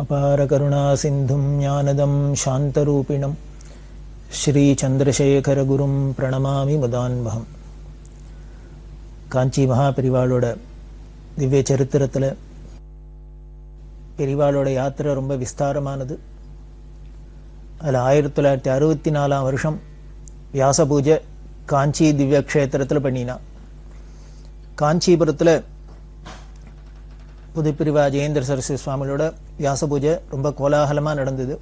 அபார கருணா சிந்தும் ஞானதம் சாந்தரூபிணம் ஸ்ரீ சந்திரசேகர குரும் பிரணமாமி முதான்வகம். காஞ்சி மகா பெரிவாளோட திவ்ய சரித்திரத்தில் பெரிவாளோட யாத்திரை ரொம்ப விஸ்தாரமானது. அதில் 1964 வருஷம் வியாச பூஜை காஞ்சி திவ்ய க்ஷேத்திரத்தில் பண்ணினா. காஞ்சிபுரத்தில் புதுப்பிரிவா ஜெயேந்திர சரஸ்வதி சுவாமிகளோட வியாச பூஜை ரொம்ப கோலாகலமாக நடந்தது.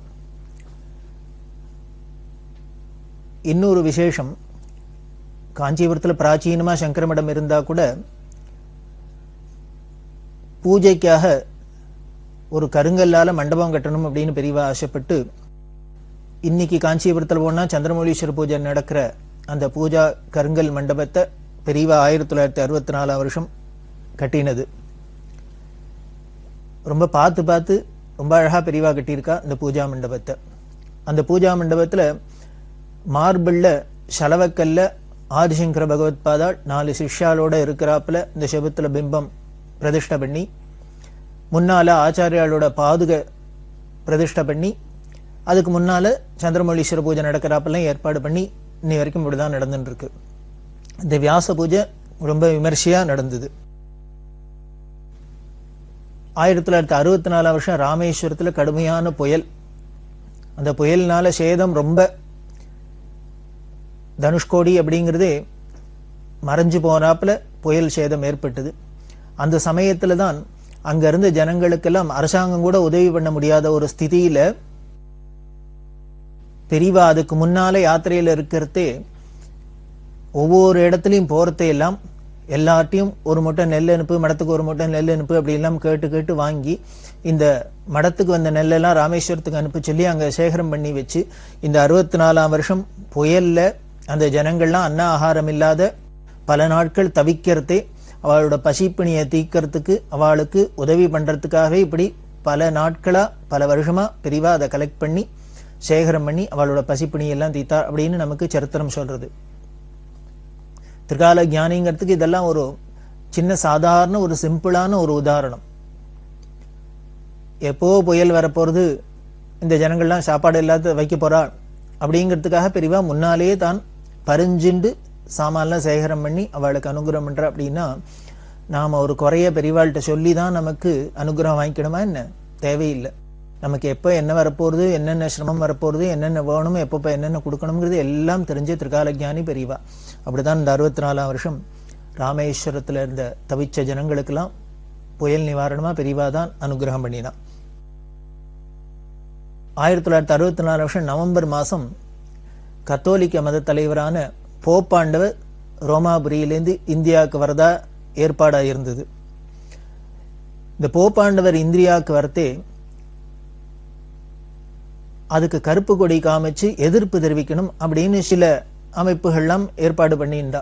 இன்னொரு விசேஷம், காஞ்சிபுரத்தில் பிராச்சீனமாக சங்கர மடம் இருந்தால் கூட பூஜைக்காக ஒரு கருங்கல்லால் மண்டபம் கட்டணும் அப்படின்னு பெரியவா ஆசைப்பட்டு இன்னைக்கு காஞ்சிபுரத்தில் போனால் சந்திரமௌலீஸ்வரர் பூஜை நடக்கிற அந்த பூஜா கருங்கல் மண்டபத்தை பெரியவா 1964 வருஷம் கட்டினது. ரொம்ப பார்த்து ரொம்ப அழகாக பெரியவா கட்டியிருக்கா இந்த பூஜா மண்டபத்தை. அந்த பூஜா மண்டபத்தில் மார்பிளில் சலவக்கல்ல ஆதிசங்கர பகவத் பாதாள் 4 சிஷ்யாலோட இருக்கிறாப்புல இந்த செபத்தில் பிம்பம் பிரதிஷ்டை பண்ணி, முன்னால் ஆச்சாரியாலோட பாதுகை பிரதிஷ்டை பண்ணி, அதுக்கு முன்னால் சந்திரமௌலீஸ்வர பூஜை நடக்கிறாப்பெல்லாம் ஏற்பாடு பண்ணி இன்னி வரைக்கும் இப்படிதான் நடந்துட்டு இருக்கு. இந்த வியாச பூஜை ரொம்ப விமர்சையாக நடந்தது. 1964 வருஷம் ராமேஸ்வரத்தில் கடுமையான புயல். அந்த புயல்னால சேதம் ரொம்ப, தனுஷ்கோடி அப்படிங்கிறதே மறைஞ்சு போனாப்புல புயல் சேதம் ஏற்பட்டது. அந்த சமயத்துல தான் அங்க இருந்த ஜனங்களுக்கெல்லாம் அரசாங்கம் கூட உதவி பண்ண முடியாத ஒரு ஸ்திதியில பெரியவா அதுக்கு முன்னால யாத்திரையில இருக்கிறதே ஒவ்வொரு இடத்துலையும் போறதையெல்லாம் எல்லார்ட்டையும் ஒரு மூட்டை நெல் அனுப்பு, மடத்துக்கு ஒரு மூட்டை நெல் அனுப்பு அப்படி எல்லாம் கேட்டு வாங்கி இந்த மடத்துக்கு வந்த நெல்லெல்லாம் ராமேஸ்வரத்துக்கு அனுப்பி சொல்லி அங்கே சேகரம் பண்ணி வச்சு இந்த 64 வருஷம் புயல்ல அந்த ஜனங்கள்லாம் அன்ன ஆகாரம் இல்லாத பல நாட்கள் தவிக்கிறதே அவளோட பசிப்பிணியை தீக்கிறதுக்கு அவளுக்கு உதவி பண்றதுக்காகவே இப்படி பல நாட்களா பல வருஷமா பெரியவா அதை கலெக்ட் பண்ணி சேகரம் பண்ணி அவளோட பசிப்பிணியெல்லாம் தீத்தார் அப்படின்னு நமக்கு சரித்திரம் சொல்றது. திரிகால ஞானிங்கிறதுக்கு இதெல்லாம் ஒரு சின்ன சாதாரண ஒரு சிம்பிளான ஒரு உதாரணம். எப்போ புயல் வரப்போறது, இந்த ஜனங்கள்லாம் சாப்பாடு இல்லாத வைக்க போறா அப்படிங்கிறதுக்காக பெரியவா முன்னாலேயே தான் பறிஞ்சுண்டு சாமான்லாம் சேகரம் பண்ணி அவளுக்கு அனுகிரகம் பண்ற. அப்படின்னா நாம ஒரு குறைய பெரியவாள்கிட்ட சொல்லி தான் நமக்கு அனுகிரகம் வாங்கிக்கணுமா என்ன? தேவையில்லை. நமக்கு எப்போ என்ன வரப்போறது, என்னென்ன சிரமம் வரப்போறது, என்னென்ன வேணும், எப்பப்போ என்னென்ன கொடுக்கணுங்கிறது எல்லாம் தெரிஞ்ச திரிகால ஞானி பெரியவா. அப்படிதான் இந்த 64 வருஷம் ராமேஸ்வரத்துல இருந்த தவிச்ச ஜனங்களுக்கெல்லாம் புயல் நிவாரணமா பெரியவா தான் அனுகிரகம் பண்ணினான். 1964 வருஷம் நவம்பர் மாசம் கத்தோலிக்க மத தலைவரான போப்பாண்டவர் ரோமாபுரியிலேருந்து இந்தியாவுக்கு வரதா ஏற்பாடாக இருந்தது. இந்த போப்பாண்டவர் இந்தியாவுக்கு வரத்தே அதுக்கு கருப்பு கொடி காமிச்சு எதிர்ப்பு தெரிவிக்கணும் அப்படின்னு சில அமைப்புகள்லாம் ஏற்பாடு பண்ணியிருந்தா.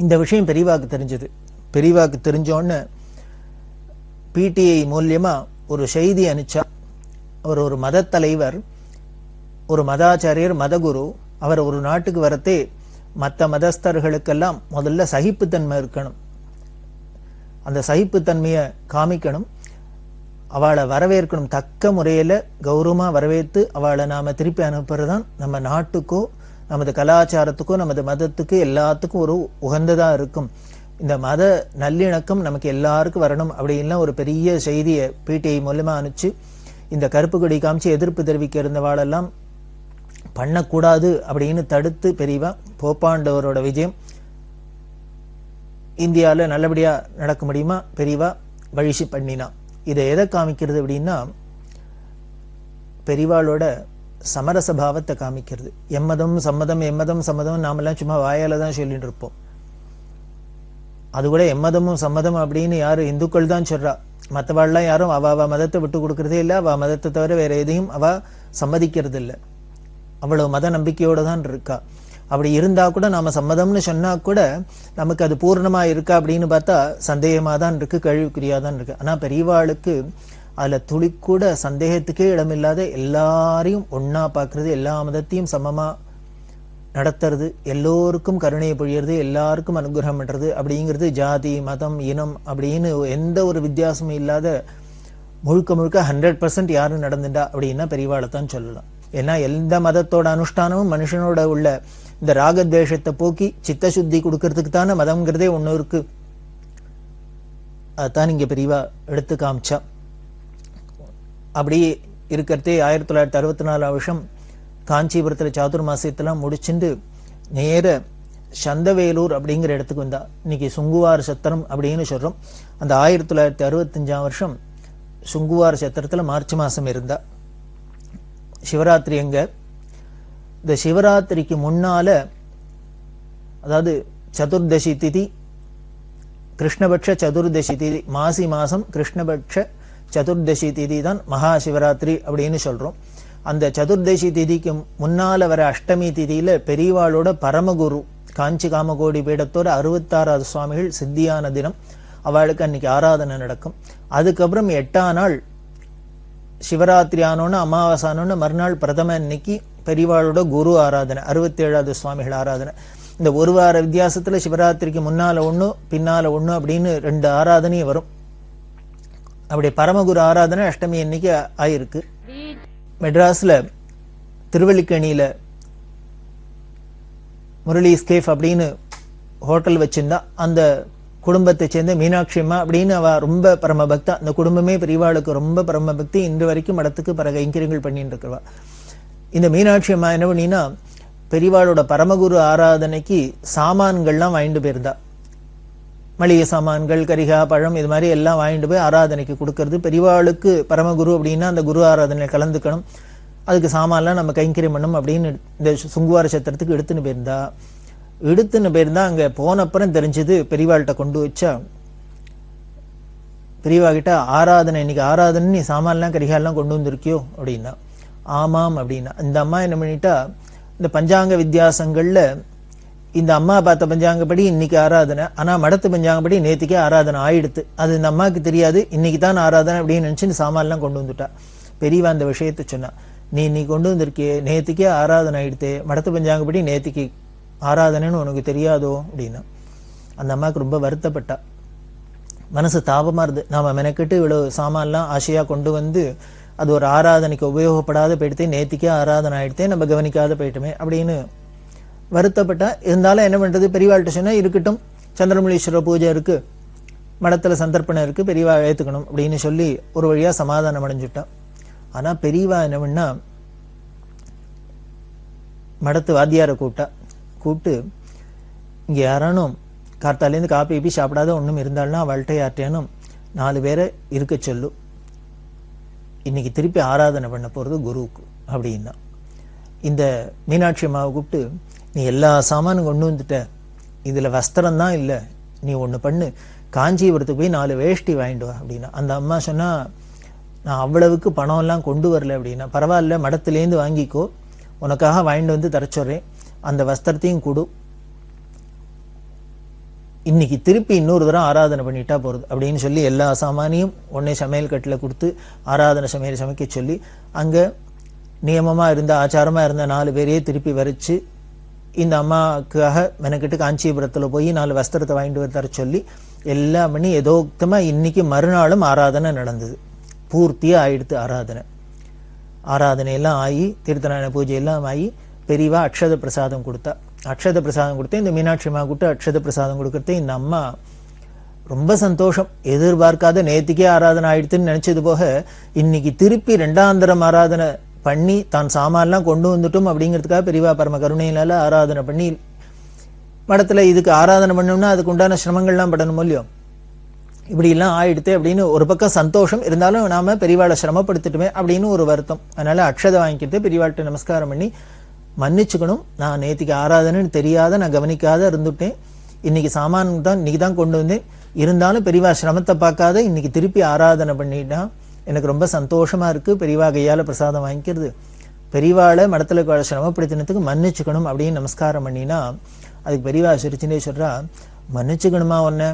இந்த விஷயம் பெரியவாக்கு தெரிஞ்சது. பெரியவாக்கு தெரிஞ்சோன்னு பிடிஐ மூலியமா ஒரு செய்தி அனுப்பிச்சா. அவர் ஒரு மத தலைவர், ஒரு மதாச்சாரியர், மதகுரு. அவர் ஒரு நாட்டுக்கு வரத்தே மற்ற மதஸ்தர்களுக்கெல்லாம் முதல்ல சகிப்புத்தன்மை இருக்கணும், அந்த சகிப்புத்தன்மையை காமிக்கணும், அவளை வரவேற்கணும், தக்க முறையில கௌரவமா வரவேற்று அவளை நாம திருப்பி அனுப்புறதுதான் நம்ம நாட்டுக்கோ நமது கலாச்சாரத்துக்கோ நமது மதத்துக்கு எல்லாத்துக்கும் ஒரு உகந்ததா இருக்கும். இந்த மத நல்லிணக்கம் நமக்கு எல்லாருக்கும் வரணும் அப்படின்லாம் ஒரு பெரிய செய்தியை பிடிஐ மூலமா அனுப்பிச்சு இந்த கருப்பு கொடி காமிச்சு எதிர்ப்பு தெரிவிக்க இருந்தவாளெல்லாம் பண்ணக்கூடாது அப்படின்னு தடுத்து பெரியவா போப்பாண்டவரோட விஜயம் இந்தியாவில் நல்லபடியா நடக்க முடியுமா பெரியவா வழிசி பண்ணினா. இதை எதை காமிக்கிறது அப்படின்னா பெரியவாளோட சமரச பாவத்தை காமிக்கிறது. எம்மதம் சம்மதம் எம்மதம் சம்மதம் நாமெல்லாம் சும்மா வாயால தான் சொல்லிட்டு இருப்போம். அது கூட எம்மதமும் சம்மதம் அப்படின்னு யாரு இந்துக்கள் தான் சொல்றா. மற்றவாள்லாம் யாரும் அவ மதத்தை விட்டு கொடுக்கறதே இல்லை, அவ மதத்தை தவிர வேற எதையும் அவ சம்மதிக்கிறது இல்லை. அவ்வளவு மத நம்பிக்கையோட தான் இருக்கா. அப்படி இருந்தா கூட நாம சம்மதம்னு சொன்னா கூட நமக்கு அது பூர்ணமா இருக்கா அப்படின்னு பார்த்தா சந்தேகமா தான் இருக்கு, கேள்விக்குறியா தான் இருக்கு. ஆனா பெரியவாளுக்கு அதுல துளி கூட சந்தேகத்துக்கே இடமில்லாத எல்லாரையும் ஒன்னா பாக்குறது, எல்லா மதத்தையும் சமமா நடத்துறது, எல்லோருக்கும் கருணையை பொழியறது, எல்லாருக்கும் அனுகிரகம் பண்றது அப்படிங்கிறது ஜாதி மதம் இனம் அப்படின்னு எந்த ஒரு வித்தியாசமும் இல்லாத முழுக்க முழுக்க 100% யாரும் நடந்துட்டா அப்படின்னா பெரியவாளை தான் சொல்லலாம். ஏன்னா எந்த மதத்தோட அனுஷ்டானமும் மனுஷனோட உள்ள இந்த ராகத்வேஷத்தை போக்கி சித்த சுத்தி கொடுக்கறதுக்கு தானே மதம்ங்கிறதே ஒண்ணு இருக்கு. அதான் இங்க பெரியவா எடுத்து காமிச்சா. அப்படி இருக்கிறதே 1964 வருஷம் காஞ்சிபுரத்துல சாதுர்மாசியத்தெல்லாம் முடிச்சுட்டு நேர சந்தவேலூர் அப்படிங்கிற இடத்துக்கு வந்தா. இன்னைக்கு சுங்குவார் சத்திரம் அப்படின்னு சொல்றோம். அந்த 1965 வருஷம் சுங்குவார் சத்திரத்துல மார்ச் மாசம் இருந்தா. சிவராத்திரி எங்க, இந்த சிவராத்திரிக்கு முன்னால, அதாவது சதுர்தசி திதி, கிருஷ்ணபட்ச சதுர்தசி திதி, மாசி மாசம் கிருஷ்ணபட்ச சதுர்தசி திதி தான் மகா சிவராத்திரி அப்படின்னு சொல்றோம். அந்த சதுர்தசி திதிக்கு முன்னால வர அஷ்டமி திதியில பெரியவாளோட பரமகுரு காஞ்சி காமகோடி பீடத்தோட 66வது சுவாமிகள் சித்தியான தினம். அவளுக்கு அன்னைக்கு ஆராதனை நடக்கும். அதுக்கப்புறம் 8ஆம் நாள் சிவராத்திரி ஆனோன்னு அமாவாசானோன்னு மறுநாள் பிரதம அன்னைக்கு பெரியவாளோட குரு ஆராதனை, 67வது சுவாமிகள் ஆராதனை. இந்த ஒரு வார வித்தியாசத்துல சிவராத்திரிக்கு முன்னால ஒண்ணு பின்னால ஒண்ணு அப்படின்னு 2 ஆராதனையும் வரும். அப்படி பரமகுரு ஆராதனை அஷ்டமி அன்னைக்கு ஆயிருக்கு. மெட்ராஸ்ல திருவல்லிக்கேணியில முரளி ஸ்கேஃப் அப்படின்னு ஹோட்டல் வச்சிருந்தா. அந்த குடும்பத்தை சேர்ந்த மீனாட்சி அம்மா அப்படின்னு அவ ரொம்ப பரமபக்தா. அந்த குடும்பமே பெரியவாளுக்கு ரொம்ப பரமபக்தி. இன்று வரைக்கும் மடத்துக்கு பல கைங்கரியங்கள் பண்ணிட்டு இருக்கிறவா. இந்த மீனாட்சி அம்மா என்ன பண்ணினா, பெரியவாளோட பரமகுரு ஆராதனைக்கு சாமான்கள்லாம் வாங்கிட்டு போயிருந்தா. மளிகை சாமான்கள், கரிகா, பழம், இது மாதிரி எல்லாம் வாங்கிட்டு போய் ஆராதனைக்கு கொடுக்கறது. பெரியவாளுக்கு பரமகுரு அப்படின்னா அந்த குரு ஆராதனை கலந்துக்கணும், அதுக்கு சாமான்லாம் நம்ம கைங்கரியம் பண்ணணும் அப்படின்னு இந்த சுங்குவார சத்திரத்துக்கு எடுத்துன்னு போயிருந்தா. அங்க போனப்புறம் தெரிஞ்சது, பெரியவாள்கிட்ட கொண்டு வச்சா. பெரியவா கிட்ட, ஆராதனை இன்னைக்கு ஆராதனை, நீ சாமான்லாம் கரிகாலாம் கொண்டு வந்திருக்கியோ அப்படின்னா. ஆமாம் அப்படின்னா. இந்த அம்மா என்ன பண்ணிட்டா, இந்த பஞ்சாங்க வித்தியாசங்கள்ல இந்த அம்மா பார்த்த பஞ்சாங்கப்படி இன்னைக்கு ஆராதனை, ஆனா மடத்து பஞ்சாங்கப்படி நேத்திக்கே ஆராதனை ஆயிடுத்து. அது இந்த அம்மாவுக்கு தெரியாது. இன்னைக்கு தான் ஆராதனை அப்படின்னு நினைச்சு சாமான்லாம் கொண்டு வந்துட்டா. பெரியவா அந்த விஷயத்த சொன்னா, நீ இன்னைக்கு கொண்டு வந்திருக்கியே, நேத்திக்கே ஆராதனை ஆயிடுத்து, மடத்து பஞ்சாங்கப்படி நேத்திக்கு ஆராதனைன்னு உனக்கு தெரியாதோ அப்படின்னா. அந்த அம்மாவுக்கு ரொம்ப வருத்தப்பட்டா. மனசு தாபமா இருந்து, நாம மெனக்கிட்டு இவ்வளவு சாமான்லாம் ஆசையா கொண்டு வந்து அது ஒரு ஆராதனைக்கு உபயோகப்படாத போயிடுத்தே, நேத்திக்கே ஆராதனை ஆயிடுத்தே, நம்ம கவனிக்காத போயிட்டுமே அப்படின்னு வருத்தப்பட்டா. இருந்தாலும் என்ன பண்றது, பெரியவாள்கிட்ட சொன்னா, இருக்கட்டும் சந்திரமௌலீஸ்வரர் பூஜை இருக்கு, மடத்துல சந்தர்ப்பணம் இருக்கு, பெரியவா ஏத்துக்கணும் அப்படின்னு சொல்லி ஒரு வழியா சமாதானம் அடைஞ்சுட்டா. ஆனா பெரியவா என்ன பண்ணா, மடத்து வாத்தியாரை கூப்பிட்டு, இங்க யாரானும் கார்த்தாலேருந்து காப்பி கீப்பி சாப்பிடாத ஒண்ணும் இருந்தாலும் அவள்கிட்ட யார்ட்டையானும் 4 பேரை இருக்க சொல்லு, இன்னைக்கு திருப்பி ஆராதனை பண்ண போறது குருவுக்கு அப்படின்னா. இந்த மீனாட்சி அம்மாவை கூப்பிட்டு, நீ எல்லா சாமானும் கொண்டு வந்துட்ட, இதுல வஸ்திரம் தான் இல்ல, நீ ஒண்ணு பண்ணு, காஞ்சிபுரத்துக்கு போய் 4 வேஷ்டி வாங்கிட்டு வா அப்படின்னா. அந்த அம்மா சொன்னா, நான் அவ்வளவுக்கு பணம் எல்லாம் கொண்டு வரல அப்படின்னா. பரவாயில்ல, மடத்திலேருந்து வாங்கிக்கோ, உனக்காக வாங்கிட்டு வந்து தரச்சொறேன், அந்த வஸ்திரத்தையும் கொடு, இன்னைக்கு திருப்பி இன்னொரு தரம் ஆராதனை பண்ணிட்டா போறது அப்படின்னு சொல்லி எல்லா சாமானியும் உடனே சமையல் கட்டில கொடுத்து ஆராதனை சமைக்க சொல்லி, அங்க நியமமா இருந்த ஆச்சாரமா இருந்த 4 பேரையே திருப்பி வரைச்சு இந்த அம்மாவுக்காக மெனக்கிட்டு காஞ்சிபுரத்துல போய் 4 வஸ்திரத்தை வாங்கிட்டு வர தர சொல்லி எல்லாம் பண்ணி யதோக்தமா இன்னைக்கு மறுநாளும் ஆராதனை நடந்தது. பூர்த்தியா ஆயிடுத்து ஆராதனை எல்லாம் ஆகி, தீர்த்தநாராயண பூஜை எல்லாம் ஆகி, பெரியவா அக்ஷத பிரசாதம் கொடுத்தா. அக்ஷத பிரசாதம் கொடுத்தேன். இந்த மீனாட்சி அம்மா கூட்டு அக்ஷத பிரசாதம் கொடுக்கறதே இந்த அம்மா ரொம்ப சந்தோஷம். எதிர்பார்க்காத நேத்திக்கே ஆராதனை ஆயிடுத்துன்னு நினைச்சது போக, இன்னைக்கு திருப்பி 2ஆம் தரம் ஆராதனை பண்ணி தான் சாமான்லாம் கொண்டு வந்துட்டோம் அப்படிங்கிறதுக்காக பெரியவா பரம கருணையினால ஆராதனை பண்ணி, மடத்துல இதுக்கு ஆராதனை பண்ணோம்னா அதுக்கு உண்டான சிரமங்கள்லாம் படணும் இல்லையோ, இப்படி எல்லாம் ஆயிடுத்து அப்படின்னு ஒரு பக்கம் சந்தோஷம். இருந்தாலும் நாம பெரியவாளை சிரமப்படுத்திட்டுமே அப்படின்னு ஒரு வருத்தம். அதனால அக்ஷதை வாங்கிக்கிட்டு பெரியவாள்கிட்ட நமஸ்காரம் பண்ணி, மன்னிச்சுக்கணும், நான் நேத்திக்கு ஆராதனைன்னு தெரியாத, நான் கவனிக்காத இருந்துட்டேன், இன்னைக்கு சாமான் தான் இன்னைக்கு தான் கொண்டு வந்தேன், இருந்தாலும் பெரியவா சிரமத்தை பார்க்காத இன்னைக்கு திருப்பி ஆராதனை பண்ணிட்டா, எனக்கு ரொம்ப சந்தோஷமா இருக்கு, பெரியவா கையால பிரசாதம் வாங்கிக்கிறது, பெரியவாளை மடத்துல சிரமப்படுத்தினதுக்கு மன்னிச்சுக்கணும் அப்படின்னு நமஸ்காரம் பண்ணினா, அதுக்கு பெரியவா சிரிச்சுனே சொல்றா, மன்னிச்சுக்கணுமா உன்ன,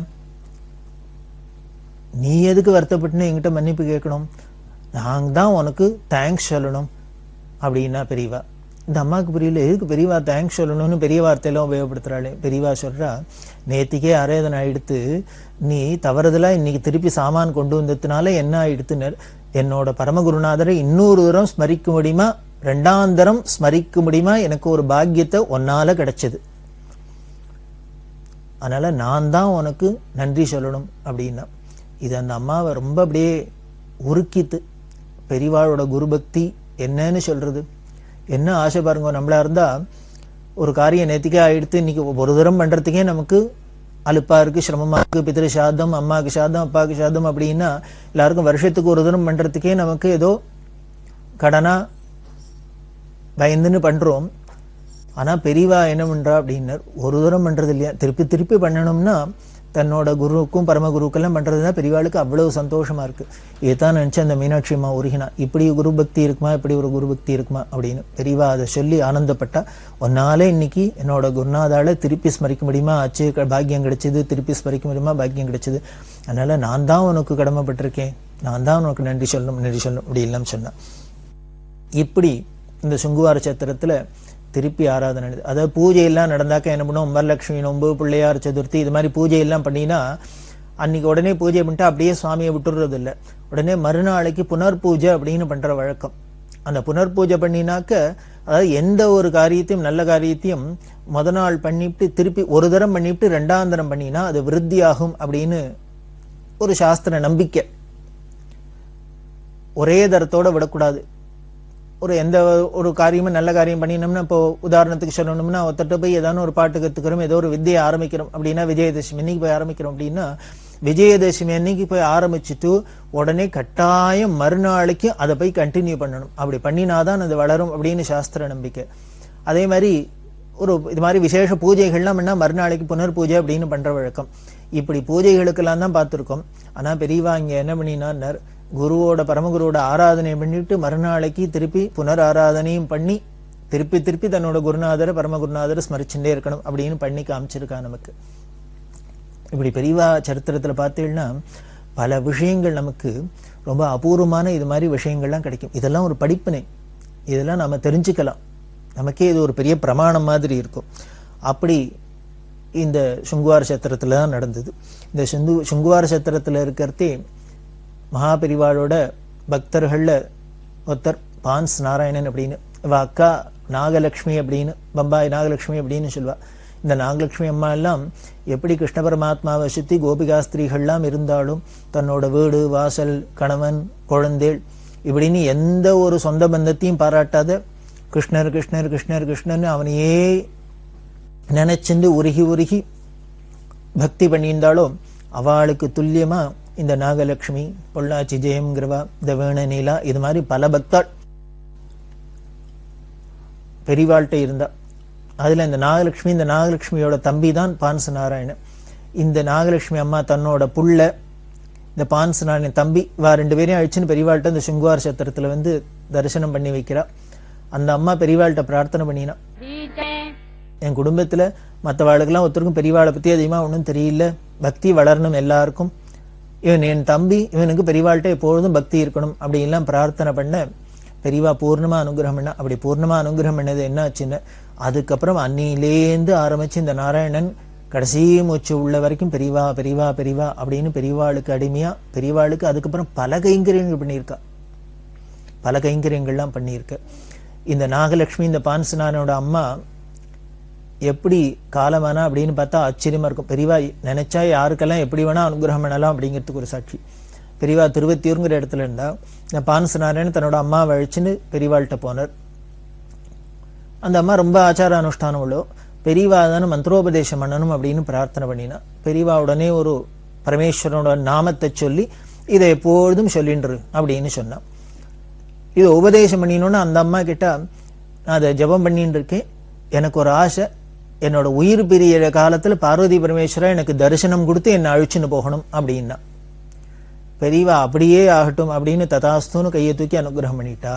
நீ எதுக்கு வருத்தப்பட்டுன்னு என்கிட்ட மன்னிப்பு கேட்கணும், நாங்க தான் உனக்கு தேங்க்ஸ் சொல்லணும் அப்படின்னா பெரியவா. இந்த அம்மாவுக்கு புரியல, எதுக்கு பெரியவா தேங்க்ஸ் சொல்லணும்னு பெரிய வார்த்தையெல்லாம் உபயோகப்படுத்துறாளே. பெரியவா சொல்றா, நேத்திக்கே அரேதனை ஆயிடுத்து, நீ தவறுதலா இன்னைக்கு திருப்பி சாமான் கொண்டு வந்ததுனால என்ன ஆயிடுத்துன்னு, என்னோட பரமகுருநாதரை இன்னொரு தரம் ஸ்மரிக்க முடியுமா, 2ஆம் தரம் ஸ்மரிக்க முடியுமா, எனக்கு ஒரு பாக்கியத்தை ஒன்னால கிடைச்சது. அதனால நான் தான் உனக்கு நன்றி சொல்லணும் அப்படின்னா. இது அந்த அம்மாவை ரொம்ப அப்படியே உருக்கித்து. பெரியவாளோட குருபக்தி என்னன்னு சொல்றது, என்ன ஆசை பாருங்க. நம்மளா இருந்தா ஒரு காரியம் நேத்திக்கே ஆயிடுத்து, இன்னைக்கு ஒரு தரம் பண்றதுக்கே நமக்கு அலுப்பா இருக்கு, சிரமமா இருக்கு. பித்திரு சாதம், அம்மாவுக்கு சாதம், அப்பாவுக்கு சாதம் அப்படின்னா எல்லாருக்கும் வருஷத்துக்கு ஒரு தரம் பண்றதுக்கே நமக்கு ஏதோ கடனா பயந்துன்னு பண்றோம். ஆனா பெரியவா என்ன பண்றா அப்படின்னா, ஒரு தூரம் பண்றது இல்லையா, திருப்பி திருப்பி பண்ணணும்னா தன்னோட குருவுக்கும் பரமகுருக்கெல்லாம் பண்றதுதான் பெரியவாளுக்கு அவ்வளவு சந்தோஷமா இருக்கு. இதுதான் நினைச்சு அந்த மீனாட்சி அம்மா உருகினா, இப்படி குரு பக்தி இருக்குமா, இப்படி ஒரு குரு பக்தி இருக்குமா அப்படின்னு. பெரியவா அதை சொல்லி ஆனந்தப்பட்டா, ஒன்னாலே இன்னைக்கு என்னோட குருநாதால திருப்பி ஸ்மரிக்க முடியுமா, ஆச்சு பாக்கியம் கிடைச்சது, திருப்பி ஸ்மரிக்க முடியுமா, பாக்கியம் கிடைச்சது. அதனால நான் தான் உனக்கு கடமைப்பட்டிருக்கேன், நான் தான் உனக்கு நன்றி சொல்லணும் அப்படி எல்லாம் சொன்னான். இப்படி இந்த சுங்குவார சத்திரத்துல திருப்பி ஆராதனை, அதாவது பூஜை எல்லாம் நடந்தாக்க என்ன பண்ணுவோம், வரலட்சுமி நோன்பு, பிள்ளையார் சதுர்த்தி, இது மாதிரி பூஜை எல்லாம் பண்ணினா அன்னைக்கு உடனே பூஜை பண்ணிட்டு அப்படியே சுவாமியை விட்டுறது இல்லை. உடனே மறுநாளைக்கு புனர் பூஜை அப்படின்னு பண்ற வழக்கம். அந்த புனர் பூஜை பண்ணினாக்க, அதாவது எந்த ஒரு காரியத்தையும் நல்ல காரியத்தையும் முத நாள் பண்ணிவிட்டு திருப்பி ஒரு தரம் பண்ணிவிட்டு 2ஆம் தரம் பண்ணினா அது விருத்தியாகும் அப்படின்னு ஒரு சாஸ்திர நம்பிக்கை. ஒரே தரத்தோட விடக்கூடாது. ஒரு எந்த ஒரு காரியமும் நல்ல காரியம் பண்ணினோம்னா, இப்போ உதாரணத்துக்கு சொல்லணும்னா, ஒருத்தட்ட போய் ஏதாவது ஒரு பாட்டு கத்துக்கிறோம், ஏதோ ஒரு வித்தியை ஆரம்பிக்கிறோம் அப்படின்னா, விஜயதசமி அன்னைக்கு போய் ஆரம்பிக்கிறோம் அப்படின்னா, விஜயதசமி அன்னைக்கு போய் ஆரம்பிச்சுட்டு உடனே கட்டாயம் மறுநாளைக்கு அதை போய் கண்டினியூ பண்ணணும். அப்படி பண்ணினாதான் அது வளரும் அப்படின்னு சாஸ்திர நம்பிக்கை. அதே மாதிரி ஒரு இது மாதிரி விசேஷ பூஜைகள்லாம் பண்ணா மறுநாளைக்கு புனர் பூஜை அப்படின்னு பண்ற வழக்கம். இப்படி பூஜைகளுக்கெல்லாம் தான் பார்த்திருக்கோம். ஆனா பெரியவா இங்க என்ன பண்ணினார், குருவோட பரமகுருவோட ஆராதனை பண்ணிட்டு மறுநாளைக்கு திருப்பி புனர் ஆராதனையும் பண்ணி திருப்பி திருப்பி தன்னோட குருநாதரை பரமகுருநாதரை ஸ்மரிச்சுட்டே இருக்கணும் அப்படின்னு பண்ணி காமிச்சிருக்கா நமக்கு. இப்படி பெரியவா சரித்திரத்துல பார்த்தீங்கன்னா பல விஷயங்கள் நமக்கு ரொம்ப அபூர்வமான இது மாதிரி விஷயங்கள்லாம் கிடைக்கும். இதெல்லாம் ஒரு படிப்பினை, இதெல்லாம் நம்ம தெரிஞ்சுக்கலாம், நமக்கே இது ஒரு பெரிய பிரமாணம் மாதிரி இருக்கும். அப்படி இந்த சுங்குவார சத்திரத்துல தான் நடந்தது. இந்த சுங்குவார சத்திரத்துல இருக்கிறதே மகாபெரிவாளோட பக்தர்கள்ல ஒருத்தர் பான்ஸ் நாராயணன் அப்படின்னு, இவ அக்கா நாகலட்சுமி அப்படின்னு, பம்பாய் நாகலட்சுமி அப்படின்னு சொல்லுவா. இந்த நாகலட்சுமி அம்மா எல்லாம் எப்படி கிருஷ்ண பரமாத்மாவை சுத்தி கோபிகாஸ்திரிகள்லாம் இருந்தாலும் தன்னோட வீடு வாசல் கணவன் குழந்தைகள் இப்படின்னு எந்த ஒரு சொந்த பந்தத்தையும் பாராட்டாத கிருஷ்ணர் கிருஷ்ணர் கிருஷ்ணர் கிருஷ்ணர்னு அவனையே நினைச்சுண்டு உருகி உருகி பக்தி பண்ணியிருந்தாலும் அவளுக்கு துல்லியமா இந்த நாகலட்சுமி, பொள்ளாச்சி ஜெயம்ங்கிறவா, இந்த வேண நீலா, இது மாதிரி பல பக்தாள் பெரிவாள்கிட்ட இருந்தா. அதுல இந்த நாகலட்சுமியோட தம்பி தான் பான்ச நாராயணன். இந்த நாகலட்சுமி அம்மா தன்னோட புள்ள இந்த பான்ச நாராயணன் தம்பி வா 2 பேரையும் அழிச்சுன்னு பெரிவாள்கிட்ட இந்த சுங்குவார சத்திரத்துல வந்து தரிசனம் பண்ணி வைக்கிறா. அந்த அம்மா பெரிவாள்கிட்ட பிரார்த்தனை பண்ணினா, என் குடும்பத்துல மற்றவாளுக்கெல்லாம் ஒருத்தருக்கும் பெரியவாளை பத்தி அதிகமா ஒன்றும் தெரியல, பக்தி வளரணும் எல்லாருக்கும், இவன் என் தம்பி, இவனுக்கு பெரியவாள்கிட்ட எப்பொழுதும் பக்தி இருக்கணும் அப்படின்லாம் பிரார்த்தனை பண்ண பெரியவா பூர்ணமா அனுகிரகம் பண்ண. அப்படி பூர்ணமா அனுகிரகம் பண்ணது என்ன ஆச்சுன்னு, அதுக்கப்புறம் அன்னிலேந்து ஆரம்பிச்சு இந்த நாராயணன் கடைசி மூச்சு உள்ள வரைக்கும் பெரியவா பெரியவா பெரியவா அப்படின்னு பெரியவாளுக்கு அடிமையா, பெரியவாளுக்கு அதுக்கப்புறம் பல கைங்கரியங்கள் பண்ணியிருக்கா, பல கைங்கரியங்கள்லாம் பண்ணியிருக்க. இந்த நாகலட்சுமி இந்த பான்சனானோட அம்மா எப்படி காலமானா அப்படின்னு பார்த்தா ஆச்சரியமா இருக்கும். பெரியவா நினைச்சா யாருக்கெல்லாம் எப்படி வேணா அனுகிரகம் பண்ணலாம் அப்படிங்கிறதுக்கு ஒரு சாட்சி. பெரியவா திருவத்தியூருங்கிற இடத்துல இருந்தா இந்த பான்சனாரன்னு தன்னோட அம்மாவை அழிச்சுன்னு பெரியவாள்கிட்ட போனார். அந்த அம்மா ரொம்ப ஆச்சார அனுஷ்டானம் உள்ளோ, பெரியவா தானே மந்திரோபதேசம் பண்ணணும் அப்படின்னு பிரார்த்தனை பண்ணினா. பெரியவா உடனே ஒரு பரமேஸ்வரனோட நாமத்தை சொல்லி இதை எப்பொழுதும் சொல்லின்று அப்படின்னு சொன்னான். இது உபதேசம் பண்ணினோன்னு அந்த அம்மா கிட்ட, நான் அதை ஜபம் பண்ணிட்டு இருக்கேன், எனக்கு ஒரு ஆசை, என்னோட உயிர் பிரிய காலத்துல பார்வதி பரமேஸ்வரா எனக்கு தரிசனம் கொடுத்து என்னை அழிச்சுன்னு போகணும் அப்படின்னா. பெரியவா அப்படியே ஆகட்டும் அப்படின்னு ததாஸ்துன்னு கையை தூக்கி அனுகிரகம் பண்ணிட்டா.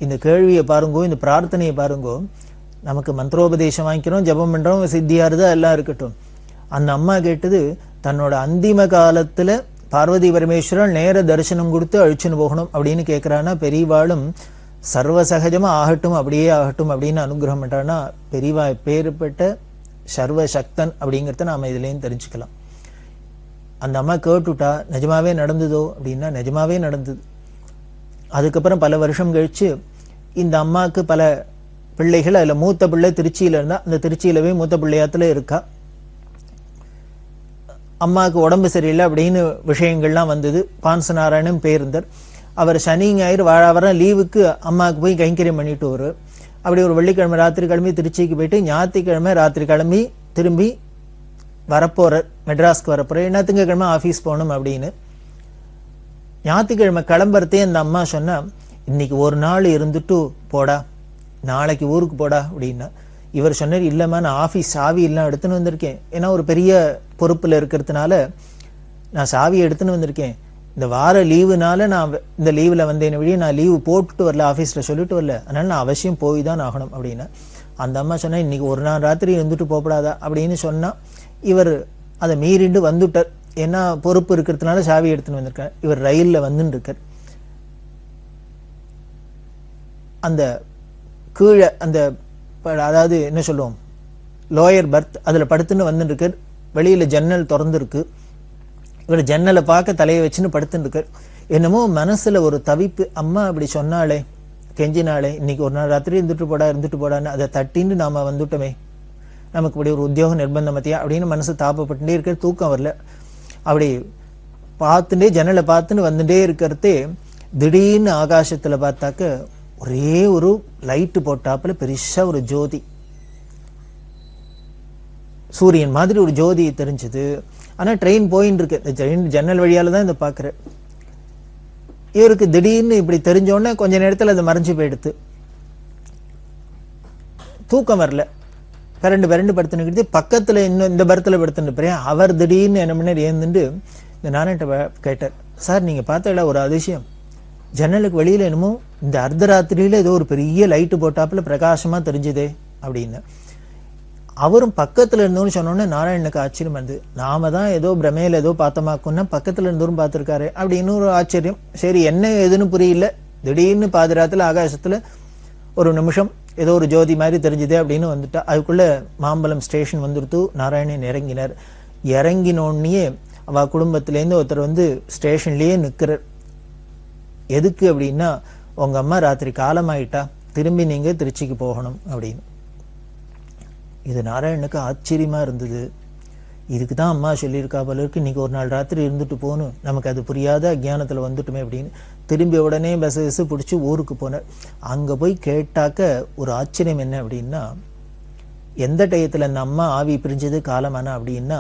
இந்த கேள்வியை பாருங்கோ, இந்த பிரார்த்தனையை பாருங்கோ, நமக்கு மந்திரோபதேசம் வாங்கிக்கிறோம், ஜபம் பண்றோம், சித்தியாருதா எல்லாம் இருக்கட்டும். அந்த அம்மா கேட்டது தன்னோட அந்திம காலத்துல பார்வதி பரமேஸ்வரன் நேர தரிசனம் கொடுத்து அழிச்சுன்னு போகணும் அப்படின்னு கேட்கிறான்னா, பெரியவாளும் சர்வசகஜமா ஆகட்டும், அப்படியே ஆகட்டும் அப்படின்னு அனுகிரகம் பண்றான்னா பெரியவா பேருப்பட்ட சர்வசக்தன் அப்படிங்கிறத நாம இதுலேயும் தெரிஞ்சுக்கலாம். அந்த அம்மா கேட்டுட்டா நிஜமாவே நடந்ததோ அப்படின்னா நிஜமாவே நடந்தது. அதுக்கப்புறம் பல வருஷம் கழிச்சு இந்த அம்மாவுக்கு பல பிள்ளைகள், அதுல மூத்த பிள்ளை திருச்சியில இருந்தா, அந்த திருச்சியிலவே மூத்த பிள்ளையாத்துல இருக்கா. அம்மாவுக்கு உடம்பு சரியில்லை அப்படின்னு விஷயங்கள்லாம் வந்தது. பான்சநாராயணன் பேருந்தர். அவர் சனி ஞாயிறு வாழாவரம் லீவுக்கு அம்மாவுக்கு போய் கைங்கரியம் பண்ணிட்டு வருவார். அப்படி ஒரு வெள்ளிக்கிழமை ராத்திரி கிளம்பி திருச்சிக்கு போயிட்டு ஞாயிற்றுக்கிழமை ராத்திரி கிளம்பி திரும்பி வரப்போறார், மெட்ராஸ்க்கு வரப்போறார். என்ன திங்கக்கிழமை ஆஃபீஸ் போகணும் அப்படின்னு. ஞாயிற்றுக்கிழமை கிளம்புறதே அந்த அம்மா சொன்னா, இன்னைக்கு ஒரு நாள் இருந்துட்டு போடா, நாளைக்கு ஊருக்கு போடா அப்படின்னா. இவர் சொன்னார், இல்லைம்மா நான் ஆஃபீஸ் சாவி எல்லாம் எடுத்துன்னு வந்திருக்கேன். ஏன்னா ஒரு பெரிய பொறுப்பில் இருக்கிறதுனால நான் சாவியை எடுத்துன்னு வந்திருக்கேன். இந்த வார லீவுனால நான் இந்த லீவில் வந்தேன் வழியே நான் லீவு போட்டுட்டு வரல, ஆஃபீஸில் சொல்லிட்டு வரல, அதனால நான் அவசியம் போய் தான் ஆகணும் அப்படின்னா. அந்த அம்மா சொன்னா, இன்னைக்கு ஒரு நாள் ராத்திரி இருந்துட்டு போகப்படாதா அப்படின்னு சொன்னா. இவர் அதை மீறிண்டு வந்துட்டார். ஏன்னா பொறுப்பு இருக்கிறதுனால சாவி எடுத்துன்னு வந்திருக்கார். இவர் ரயிலில் வந்துன்னு இருக்கார். அந்த கீழே அந்த அதாவது என்ன சொல்லுவோம் லோயர் பர்த், அதில் படுத்துன்னு வந்துட்டு இருக்கார். வெளியில ஜன்னல் திறந்து இருக்கு. இவர் ஜன்னலை பார்க்க தலையை வச்சுன்னு படுத்துட்டு இருக்கார். என்னமோ மனசுல ஒரு தவிப்பு. அம்மா அப்படி சொன்னாலே, கெஞ்சினாலே, இன்னைக்கு ஒரு நாள் ராத்திரி இருந்துட்டு போடான்னு அதை தட்டின்னு நாம வந்துட்டோமே, நமக்கு இப்படி ஒரு உத்தியோக நிர்பந்தம் மத்தியா அப்படின்னு மனசு தாப்பப்பட்டுட்டே இருக்க. தூக்கம் வரல. அப்படி பார்த்துட்டே ஜன்னலை பார்த்துன்னு வந்துட்டே இருக்கிறதே திடீர்னு ஆகாசத்துல பார்த்தாக்க ஒரே ஒரு லைட்டு போட்டாப்புல பெருசா ஒரு ஜோதி, சூரியன் மாதிரி ஒரு ஜோதி தெரிஞ்சது. ஆனா ட்ரெயின் போயின்னு இருக்கு. ஜன்னல் வழியால தான் இதை பாக்குற. இவருக்கு திடீர்னு இப்படி தெரிஞ்சோடனே கொஞ்ச நேரத்தில் அது மறைஞ்சு போயிடுத்து. தூக்கம் வரல. பிறண்டு படுத்துன்னு பக்கத்துல இன்னும் இந்த பரத்துல படுத்துன்னு அவர் திடீர்னு என்ன பண்ணார், ஏந்துட்டு இந்த நாராயண கேட்டார், சார் நீங்க பார்த்தா ஒரு அதிசயம், ஜன்னலுக்கு வெளியில என்னமோ இந்த அர்த்தராத்திரியில ஏதோ ஒரு பெரிய லைட்டு போட்டாப்புல பிரகாசமா தெரிஞ்சுதே அப்படின்னு. அவரும் பக்கத்துல இருந்தோன்னு சொன்னோன்னே நாராயணனுக்கு ஆச்சரியம் வந்து, நாம தான் ஏதோ பிரமையில ஏதோ பார்த்தமாக்குன்னா பக்கத்துல இருந்தோரும் பார்த்திருக்காரு அப்படின்னு ஒரு ஆச்சரியம். சரி என்ன எதுன்னு புரியல. திடீர்னு பாதிராத்துல ஆகாசத்துல ஒரு நிமிஷம் ஏதோ ஒரு ஜோதி மாதிரி தெரிஞ்சுதே அப்படின்னு வந்துட்டா. அதுக்குள்ள மாம்பலம் ஸ்டேஷன் வந்துடுத்து. நாராயணன் இறங்கினார். இறங்கினோடனே அவ குடும்பத்திலேருந்து ஒருத்தர் வந்து ஸ்டேஷன்லயே நிக்கிறார். எதுக்கு அப்படின்னா, உங்க அம்மா ராத்திரி காலமாயிட்டா, திரும்பி நீங்க திருச்சிக்கு போகணும் அப்படின்னு. இது நாராயணனுக்கு ஆச்சரியமா இருந்தது. இதுக்குதான் அம்மா சொல்லியிருக்கா போல இருக்கு, இன்னைக்கு ஒரு நாள் ராத்திரி இருந்துட்டு போகணும், நமக்கு அது புரியாத அஜ்ஞானத்துல வந்துட்டுமே அப்படின்னு. திரும்பி உடனே பஸ் பிடிச்சி ஊருக்கு போனார். அங்க போய் கேட்டாக்க ஒரு ஆச்சரியம் என்ன அப்படின்னா, எந்த டயத்துல அந்த அம்மா ஆவி பிரிஞ்சது காலமானா அப்படின்னா,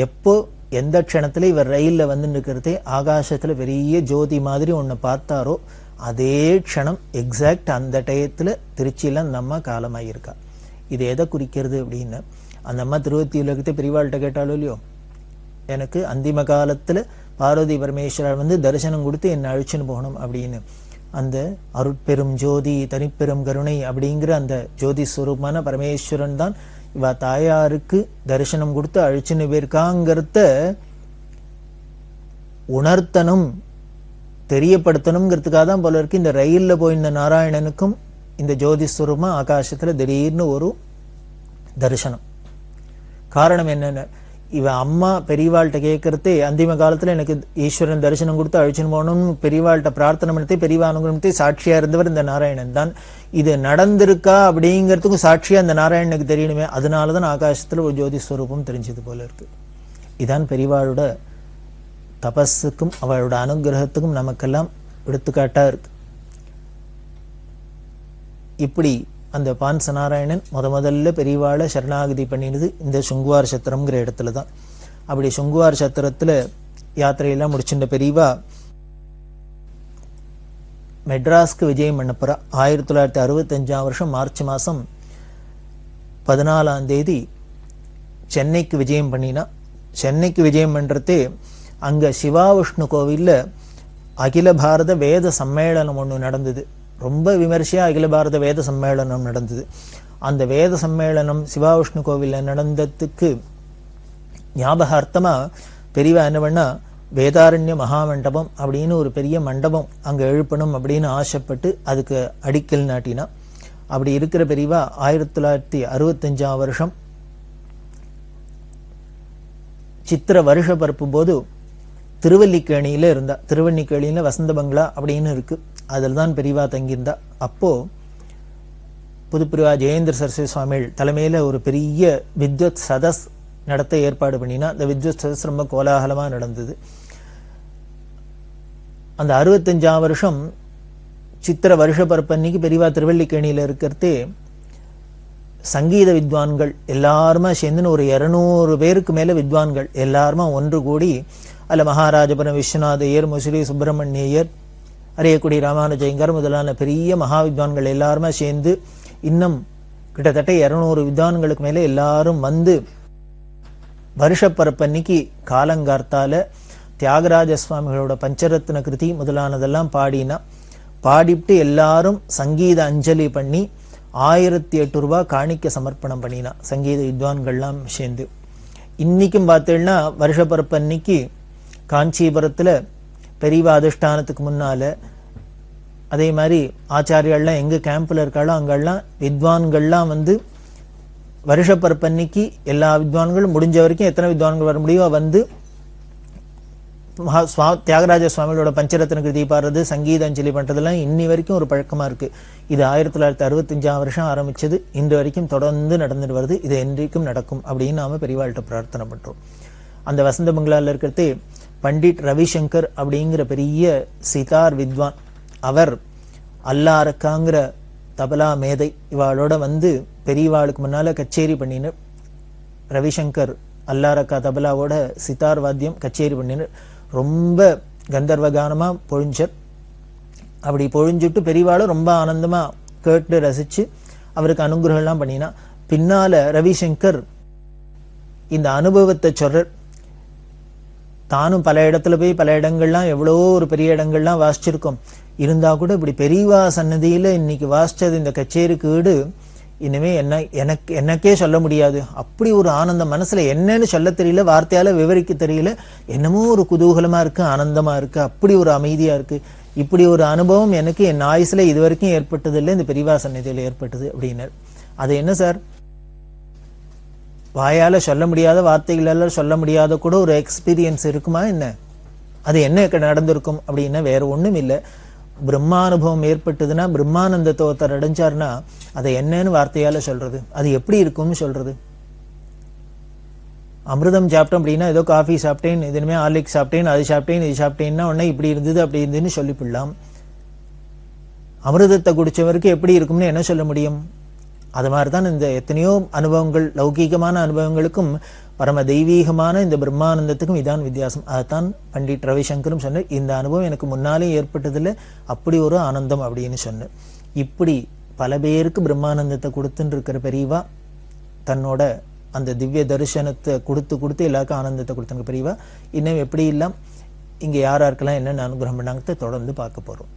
எப்போ எந்த க்ஷணத்துல இவர் ரயில்ல வந்து நிற்கிறதே ஆகாசத்துல பெரிய ஜோதி மாதிரி ஒண்ணு பார்த்தாரோ அதே க்ஷணம் எக்ஸாக்ட் அந்த டயத்துல திருச்சியில அந்த அம்மா காலமாயிருக்கா. இது எதை குறிக்கிறது அப்படின்னு, அந்த அம்மா திருவத்தி உலகத்தை பெரியவாள்கிட்ட கேட்டாலும் இல்லையோ, எனக்கு அந்திம காலத்துல பார்வதி பரமேஸ்வரர் வந்து தரிசனம் கொடுத்து என்னை அழிச்சுன்னு போகணும் அப்படின்னு. அந்த அருட்பெரும் ஜோதி தனிப்பெரும் கருணை அப்படிங்கிற அந்த ஜோதி ஸ்வரூபமான பரமேஸ்வரன் தான் இவ தாயாருக்கு தரிசனம் கொடுத்து அழிச்சுன்னு போயிருக்காங்கிறத உணர்த்தணும், தெரியப்படுத்தணுங்கிறதுக்காக தான் போல இருக்கு. இந்த ரயில்ல போயிருந்த நாராயணனுக்கும் இந்த ஜோதி ஸ்வரூபமா ஆகாசத்துல திடீர்னு ஒரு தரிசனம். காரணம் என்னன்னு, இவ அம்மா பெரியவாள்கிட்ட கேட்கறதே, அந்திம காலத்துல எனக்கு ஈஸ்வரன் தரிசனம் கொடுத்து அழிச்சுன்னு போகணும்னு பெரியவாள்கிட்ட பிரார்த்தனை பண்ணி பெரியவா அனுகிரகத்தை சாட்சியா இருந்தவர் இந்த நாராயணன் தான். இது நடந்திருக்கா அப்படிங்கிறதுக்கும் சாட்சியா அந்த நாராயணனுக்கு தெரியணுமே, அதனாலதான் ஆகாசத்துல ஒரு ஜோதி ஸ்வரூபம் தெரிஞ்சது போல இருக்கு. இதான் பெரியவாளோட தபஸுக்கும் அவளோட அனுகிரகத்துக்கும் நமக்கெல்லாம் எடுத்துக்காட்டா இருக்கு. இப்படி அந்த பான்ச நாராயணன் முதல்ல பெரியவாளை சரணாகதி பண்ணினது இந்த சுங்குவார் சத்திரம்ங்கிற இடத்துல தான். அப்படி சுங்குவார் சத்திரத்துல யாத்திரையெல்லாம் முடிச்சுட்ட பெரியவா மெட்ராஸ்க்கு விஜயம் பண்ண போறா. 1965 மார்ச் மாசம் 14 சென்னைக்கு விஜயம் பண்ணினா. சென்னைக்கு விஜயம் பண்றதே அங்க சிவா விஷ்ணு கோவில்ல அகில பாரத வேத சம்மேளனம் ஒண்ணு நடந்தது. ரொம்ப விமர்சையா அகில பாரத வேத சம்மேளனம் நடந்தது. அந்த வேத சம்மேளனம் சிவா விஷ்ணு கோவில்ல நடந்ததுக்கு ஞாபகார்த்தமா பெரியவா என்ன பண்ணா, வேதாரண்ய மகாமண்டபம் அப்படின்னு ஒரு பெரிய மண்டபம் அங்க எழுப்பணும் அப்படின்னு ஆசைப்பட்டு அதுக்கு அடிக்கல் நாட்டினா. அப்படி இருக்கிற பெரியவா 1965ஆம் வருஷம் சித்திர வருஷ பரப்பும் போது திருவல்லிக்கேணியில இருந்தா. திருவல்லிக்கேணியில வசந்த பங்களா அப்படின்னு இருக்கு, அதில் தான் பெரியவா தங்கியிருந்தா. அப்போ புதுப்பிரிவா ஜெயேந்திர சரஸ்வதி சுவாமிகள் தலைமையில ஒரு பெரிய வித்வத் சதஸ் நடத்த ஏற்பாடு பண்ணினா. அந்த வித்வத் சதஸ் ரொம்ப கோலாகலமா நடந்தது. அந்த 65ஆம் வருஷம் சித்திர வருஷ பரப்பன்னைக்கு பெரியவா திருவல்லிக்கேணியில இருக்கிறதே சங்கீத வித்வான்கள் எல்லாருமா சேர்ந்துன்னு ஒரு 200 பேருக்கு மேல வித்வான்கள் எல்லாருமா ஒன்று கூடி, அல்ல மகாராஜபுரம் விஸ்வநாத ஐயர், முசிறி சுப்பிரமணிய ஐயர், அரியக்குடி ராமானுஜயங்கர் முதலான பெரிய மகா வித்வான்கள் எல்லாருமா சேர்ந்து இன்னும் கிட்டத்தட்ட 200 வித்வான்களுக்கு மேல எல்லாரும் வந்து வருஷப்பரப்பன்னைக்கு காலங்கார்த்தால தியாகராஜ சுவாமிகளோட பஞ்சரத்ன கிருதி முதலானதெல்லாம் பாடினா. பாடிட்டு எல்லாரும் சங்கீத அஞ்சலி பண்ணி 1800 ரூபாய் காணிக்க சமர்ப்பணம் பண்ணினா சங்கீத வித்வான்கள்லாம் சேர்ந்து. இன்னைக்கும் பார்த்தேன்னா வருஷப்பரப்பன்னைக்கு காஞ்சிபுரத்துல பெரியவா அதிஷ்டானத்துக்கு முன்னால அதே மாதிரி ஆச்சாரியெல்லாம் எங்க கேம்ப்ல இருக்காளோ அங்கெல்லாம் வித்வான்கள்லாம் வந்து வருஷப்பரப்பன்னைக்கு எல்லா வித்வான்களும் முடிஞ்ச வரைக்கும் எத்தனை வித்வான்கள் வர முடியுமோ வந்து தியாகராஜ சுவாமிகளோட பஞ்சரத்ன கிருதி பாடுறது, சங்கீத அஞ்சலி பண்றதெல்லாம் இன்னி வரைக்கும் ஒரு பழக்கமா இருக்கு. இது 1965ஆம் வருஷம் ஆரம்பிச்சது, இன்று வரைக்கும் தொடர்ந்து நடந்துட்டு வருது. இது என்றைக்கும் நடக்கும் அப்படின்னு நாம பெரியவாள்கிட்ட பிரார்த்தனை பண்றோம். அந்த வசந்த பங்களால இருக்கிறதே பண்டிட் ரவிசங்கர் அப்படிங்கிற பெரிய சிதார் வித்வான். அவர் அல்லாரக்காங்கிற தபலா மேதை இவாளோட வந்து பெரியவாளுக்கு முன்னால கச்சேரி பண்ணினு. ரவிசங்கர் அல்லாரக்கா தபலாவோட சித்தார் வாத்தியம் கச்சேரி பண்ணினு ரொம்ப கந்தர்வகானமா பொழிஞ்சர். அப்படி பொழிஞ்சுட்டு பெரியவாளும் ரொம்ப ஆனந்தமா கேட்டு ரசிச்சு அவருக்கு அனுகிரகம் எல்லாம் பண்ணினா. பின்னால ரவிசங்கர் இந்த அனுபவத்தை சொல்ற. தானும் பல இடத்துல போய் பல இடங்கள்லாம் எவ்வளவோ ஒரு பெரிய இடங்கள்லாம் வாசிச்சிருக்கோம். இருந்தா கூட இப்படி பெரியவா சன்னதியில இன்னைக்கு வாசிச்சது இந்த கச்சேரிக்கு ஈடு இனிமே எனக்கே சொல்ல முடியாது. அப்படி ஒரு ஆனந்தம், மனசுல என்னன்னு சொல்ல தெரியல, வார்த்தையால விவரிக்க தெரியல, என்னமோ ஒரு குதூகலமா இருக்கு, ஆனந்தமா இருக்கு, அப்படி ஒரு அமைதியா இருக்கு. இப்படி ஒரு அனுபவம் எனக்கு என் ஆயுசுல இது வரைக்கும் ஏற்பட்டது இல்லை, இந்த பெரியவா சன்னதியில ஏற்பட்டது அப்படின்னார். அது என்ன சார், வாயால சொல்ல முடியாத, வார்த்தைகளால சொல்ல முடியாத கூட ஒரு எக்ஸ்பீரியன்ஸ் இருக்குமா என்ன? அது என்ன நடந்திருக்கும் அப்படின்னா வேற ஒண்ணும் இல்லை. பிரம்மானுபவம் ஏற்பட்டதுன்னா, பிரம்மானந்தத்தை ஒருத்தர் அடைஞ்சார்னா அதை என்னன்னு வார்த்தையால சொல்றது, அது எப்படி இருக்கும்னு சொல்றது? அமிர்தம் சாப்பிட்டோம் அப்படின்னா ஏதோ காஃபி சாப்பிட்டேன், இதுமே ஆர்லிக் சாப்பிட்டேன், அது சாப்பிட்டேன், இது சாப்பிட்டேன்னா உடனே இப்படி இருந்தது அப்படி இருந்ததுன்னு சொல்லிவிடலாம். அமிர்தத்தை குடிச்சவருக்கு எப்படி இருக்கும்னு என்ன சொல்ல முடியும்? அது மாதிரிதான் இந்த எத்தனையோ அனுபவங்கள், லௌகீகமான அனுபவங்களுக்கும் பரம தெய்வீகமான இந்த பிரம்மானந்தத்துக்கும் இதான் வித்தியாசம். அதைத்தான் பண்டிட் ரவிசங்கரும் சொன்னார். இந்த அனுபவம் எனக்கு முன்னாலே ஏற்பட்டதில்லை, அப்படி ஒரு ஆனந்தம் அப்படின்னு சொன்னார். இப்படி பல பேருக்கு பிரம்மானந்தத்தை கொடுத்துட்டு இருக்கிற பெரியவா தன்னோட அந்த திவ்ய தரிசனத்தை கொடுத்து எல்லாருக்கும் ஆனந்தத்தை கொடுத்தாங்க பெரியவா. இன்னும் எப்படி இல்லாம் இங்க யாராருக்கெல்லாம் என்னென்ன அனுகிரகம் பண்ணாங்க தொடர்ந்து பார்க்க போறோம்.